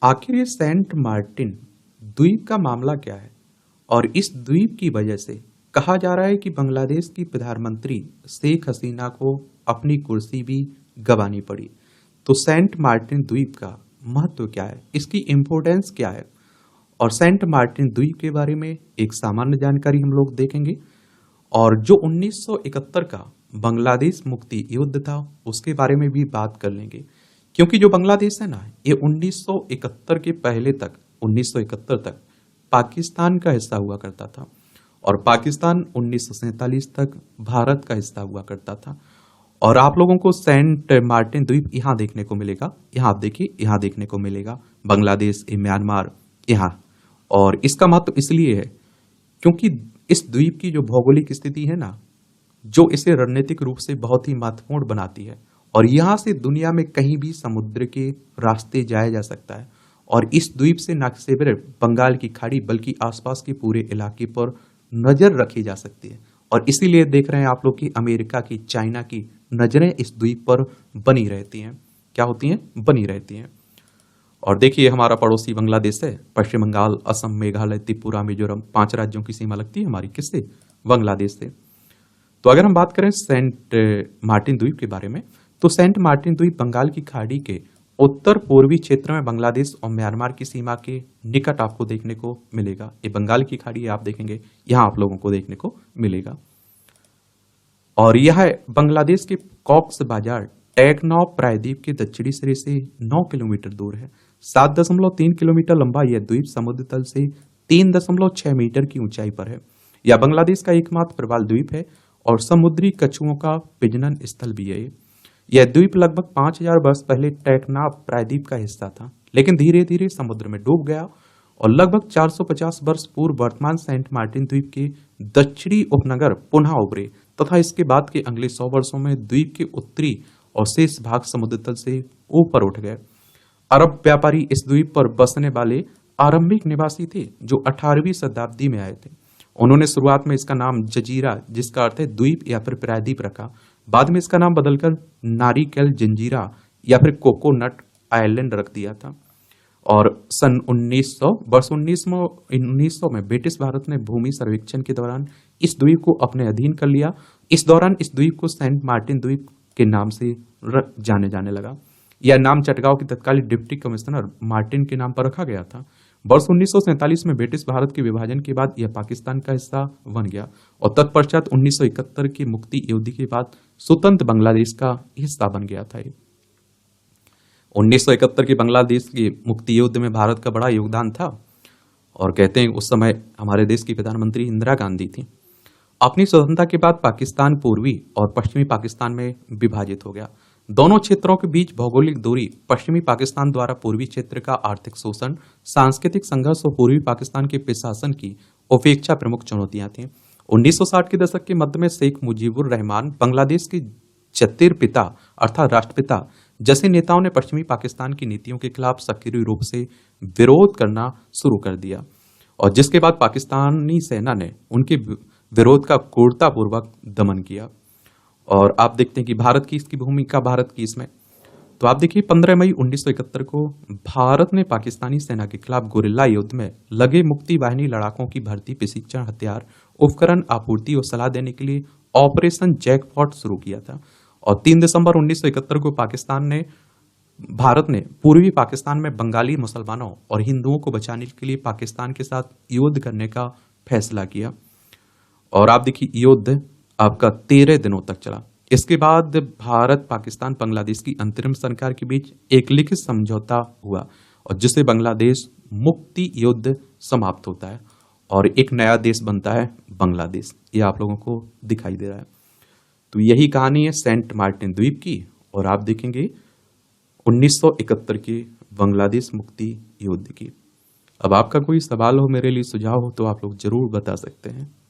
आखिर ये Saint Martin द्वीप का मामला क्या है और इस द्वीप की वजह से कहा जा रहा है कि बांग्लादेश की प्रधानमंत्री शेख हसीना को अपनी कुर्सी भी गंवानी पड़ी। तो सेंट मार्टिन द्वीप का महत्व क्या है, इसकी इम्पोर्टेंस क्या है और सेंट मार्टिन द्वीप के बारे में एक सामान्य जानकारी हम लोग देखेंगे। और जो 1971 का बांग्लादेश मुक्ति युद्ध था उसके बारे में भी बात कर लेंगे, क्योंकि जो बांग्लादेश है ना, ये 1971 के पहले तक 1971 तक पाकिस्तान का हिस्सा हुआ करता था और पाकिस्तान 1947 तक भारत का हिस्सा हुआ करता था। और आप लोगों को सेंट मार्टिन द्वीप यहाँ देखने को मिलेगा, यहाँ आप देखिए, यहाँ देखने को मिलेगा बांग्लादेश, म्यांमार यहाँ। और इसका महत्व इसलिए है क्योंकि इस द्वीप की जो भौगोलिक स्थिति है ना, जो इसे रणनीतिक रूप से बहुत ही महत्वपूर्ण बनाती है और यहाँ से दुनिया में कहीं भी समुद्र के रास्ते जाया जा सकता है। और इस द्वीप से न सिर्फ बंगाल की खाड़ी बल्कि आसपास के पूरे इलाके पर नजर रखी जा सकती है। और इसीलिए देख रहे हैं आप लोग कि अमेरिका की, चाइना की नजरें इस द्वीप पर बनी रहती हैं। क्या होती हैं? बनी रहती हैं। और देखिए हमारा पड़ोसी बांग्लादेश है, पश्चिम बंगाल, असम, मेघालय, त्रिपुरा, मिजोरम, 5 राज्यों की सीमा लगती है हमारी किससे? बांग्लादेश से। तो अगर हम बात करें सेंट मार्टिन द्वीप के बारे में, तो सेंट मार्टिन द्वीप बंगाल की खाड़ी के उत्तर पूर्वी क्षेत्र में बांग्लादेश और म्यांमार की सीमा के निकट आपको देखने को मिलेगा। ये बंगाल की खाड़ी आप देखेंगे, यहां आप लोगों को देखने को मिलेगा। और यह बांग्लादेश के कॉक्स बाजार टेकनॉफ प्रायद्वीप के दक्षिणी सिरे से 9 किलोमीटर दूर है। 7.3 किलोमीटर लंबा यह द्वीप समुद्र तल से 3.6 मीटर की ऊंचाई पर है। यह बांग्लादेश का एकमात्र प्रवाल द्वीप है और समुद्री कछुओं का प्रजनन स्थल भी है। यह द्वीप लगभग 5000 वर्ष पहले टेकनाफ प्रायद्वीप का हिस्सा था, लेकिन धीरे धीरे समुद्र में डूब गया और लगभग 450 वर्ष पूर्व वर्तमान सेंट मार्टिन द्वीप के दक्षिणी उपनगर पुनः उभरे तथा इसके बाद के अगले 100 वर्षों में द्वीप के उत्तरी और शेष भाग समुद्र तल से ऊपर उठ गए। अरब व्यापारी इस द्वीप पर बसने वाले आरंभिक निवासी थे जो 18वीं शताब्दी में आए थे। उन्होंने शुरुआत में इसका नाम जजीरा, जिसका अर्थ है द्वीप या फिर प्रायद्वीप, रखा। बाद में इसका नाम बदलकर नारिकेल जंजीरा या फिर कोकोनट आइलैंड रख दिया था। और सन 1900 में ब्रिटिश भारत ने भूमि सर्वेक्षण के दौरान इस द्वीप को अपने अधीन कर लिया। इस दौरान इस द्वीप को सेंट मार्टिन द्वीप के नाम से जाने लगा। यह नाम चटगांव के तत्कालीन डिप्टी कमिश्नर मार्टिन के नाम पर रखा गया था। वर्ष 1947 में ब्रिटिश भारत के विभाजन के बाद यह पाकिस्तान का हिस्सा बन गया और तत्पश्चात 1971 के मुक्ति युद्ध के बाद स्वतंत्र बांग्लादेश का हिस्सा बन गया था। 1971 के बांग्लादेश के मुक्ति युद्ध में भारत का बड़ा योगदान था और कहते हैं उस समय हमारे देश की प्रधानमंत्री इंदिरा गांधी थी। अपनी स्वतंत्रता के बाद पाकिस्तान पूर्वी और पश्चिमी पाकिस्तान में विभाजित हो गया। दोनों क्षेत्रों के बीच भौगोलिक दूरी, पश्चिमी पाकिस्तान द्वारा पूर्वी क्षेत्र का आर्थिक शोषण, सांस्कृतिक संघर्ष और पूर्वी पाकिस्तान के प्रशासन की उपेक्षा प्रमुख चुनौतियां थीं। 1960 के दशक के मध्य में शेख मुजीबुर रहमान, बांग्लादेश के जत्तिर पिता अर्थात राष्ट्रपिता जैसे नेताओं ने पश्चिमी पाकिस्तान की नीतियों के खिलाफ सक्रिय रूप से विरोध करना शुरू कर दिया और जिसके बाद पाकिस्तानी सेना ने उनके विरोध का क्रूरतापूर्वक दमन किया। और आप देखते हैं कि भारत की इसकी भूमिका, भारत की इसमें, तो आप देखिए 15 मई 1971 को भारत ने पाकिस्तानी सेना के खिलाफ गुरिल्ला युद्ध में लगे मुक्ति वाहिनी लड़ाकों की भर्ती, प्रशिक्षण, हथियार, उपकरण, आपूर्ति और सलाह देने के लिए ऑपरेशन जैकपॉट शुरू किया था। और 3 दिसंबर 1971 को भारत ने पूर्वी पाकिस्तान में बंगाली मुसलमानों और हिंदुओं को बचाने के लिए पाकिस्तान के साथ युद्ध करने का फैसला किया। और आप देखिए युद्ध आपका 13 दिनों तक चला। इसके बाद भारत, पाकिस्तान, बांग्लादेश की अंतरिम सरकार के बीच एक लिखित समझौता हुआ और जिससे बांग्लादेश मुक्ति युद्ध समाप्त होता है और एक नया देश बनता है बांग्लादेश। ये आप लोगों को दिखाई दे रहा है। तो यही कहानी है सेंट मार्टिन द्वीप की और आप देखेंगे 1971 के बांग्लादेश मुक्ति युद्ध की। अब आपका कोई सवाल हो, मेरे लिए सुझाव हो, तो आप लोग जरूर बता सकते हैं।